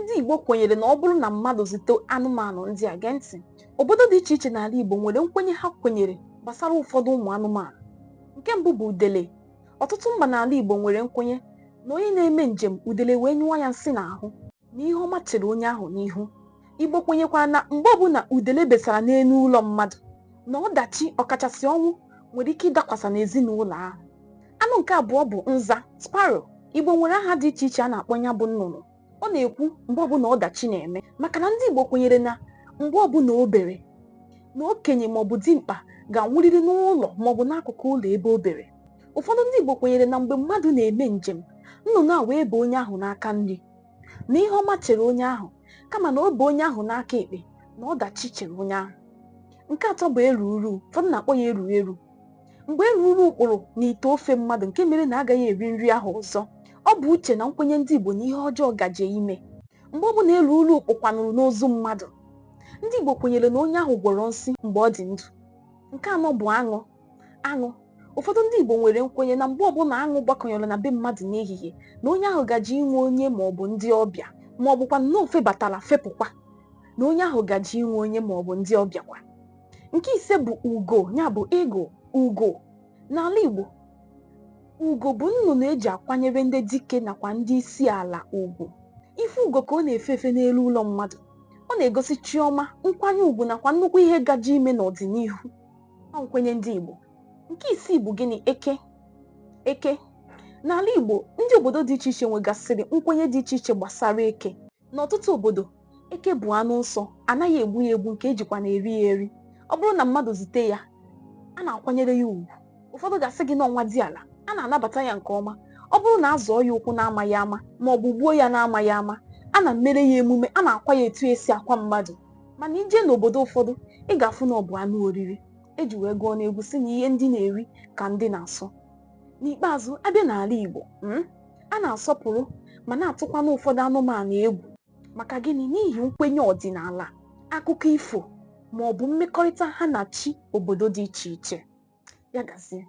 ndị Igbo kwenyere na ọ bụrụ na mmadụ zute anụmanụ ndị a, gee ntị. Obodo dị iche iche n'ala Igbo nwere nkwenye ha kwenyere gbasara ụfọdụ ụmụ anụmanụ. Nke mbụ bụ udele. Ọtụtụ mba n'ala Igbo nwere nkwenye na onye na-eme njem udele wee nyụọ ya nsị n'ahụ na ihe ọma chere onye ahụ n'ihu. Igbo kwenyekwara na mgbe ọbụla udele besara n'elu ụlọ mmadụ na ọdachi ọkachasị ọnwụ nwere ike ịdakwasa n'ezinụlọ ahụ. Anụ nke abụọ bụ nza, sparrow. Igbo nwere aha dị iche iche a na-akpọ ya bụ nnụnụ. Ọ na-ekwu mgbe ọbụla ọdachi na-eme, maka na ndị Igbo kwenyere na mgbe ọbụla o bere na okenye maọbụ dimkpa ga-anwụrịrị n'ụlọ maọbụ n'akụkụ ụlọ ebe o bere. Ụfọdụ ndị Igbo kwenyere na mgbe mmadụ na-eme njem, nnụnụ a wee bee onye ahụ n'aka nri na ihe ọma chere onye ahụ, kama na o bee onye ahụ n'aka ekpe na ọdachi chere onye ahụ. Nke atọ bụ eruru. Ụfọdụ na-akpọ ya eru eru. Mgbe eruru ụkpụrụ na ite ofe mmadụ, nke mere na agaghị eri nri ahụ ọzọ, ọ bụ uche na nkwenye ndị Igbo na ihe ọjọọ gaje ime. Mgbe ọ bụ na eruru ụkpụkwanụrụ n'ozu mmadụ, ndị Igbo kwenyere na onye ahụ gwọrọ nsị mgbe ọ dị ndụ. Nke anọ bụ aṅụ. Aṅụ. Ụfọdụ ndị Igbo nwere nkwenye na mgbe ọbụla aṅụ gbakọnyere na be mmadụ n'ehihie na onye ahụ gaje inwe onye maọbụ ndị ọbịa, maọbụkwa na ofe batara fepụkwa na onye ahụ gaje inwe onye maọbụ ndị ọbịa kwa. Nke ise bụ ugo, ya bụ eagle. Ugo. N'ala Igbo, ugo bụ nnụnụ eji akwanyere ndị dike nakwa ndị isi ala ugwu. Ife ugo ka ọ na-efe efe n'elu ụlọ mmadụ. Ọ na-egosi chiọma, nkwanye ugwu nakwa nnukwu ihe gaje ime n'ọdịnihu. Ọ nkwenye ndị Igbo. Nke isii bụ gịnị? Eke. Eke. N'ala Igbo, ndị obodo dị iche iche nwegasịrị nkwenye dị iche iche gbasara eke. N'ọtụtụ obodo, eke bụ anụ nsọ, anaghị egbu ya egbu, nke ejikwa na-eri ya eri. Ọ bụrụ na mmadụ zute ya, a na-akwanyere ya ugwu. Ụfọdụ ga-asị gị n'ọnwa dị ala, a na-anabata ya nke ọma. Ọ bụrụ na a zọọ ya ụkwụ na-amaghị ama ma ọ bụ gbuo ya na-amaghị ama, a na-emere ya emume, a na-akwa ya etu esi akwa mmadụ. Mana ije n'obodo ụfọdụ, ị ga-afụ na ọ bụ anụ oriri eji wee gụọ n'egwu sị na ihe ndị na-eri ka ndị na-asọ. N'ikpeazụ, abịa n'ala Igbo, a na-asọpụrụ ma na-atụkwana ụfọdụ anụmanụ egwu. Maka gịnị? N'ihi nkwenye ọdịnala, akụkọ ifo, ma ọ bụ mmekọrịta ha na chi obodo dị iche iche. Ya gazie.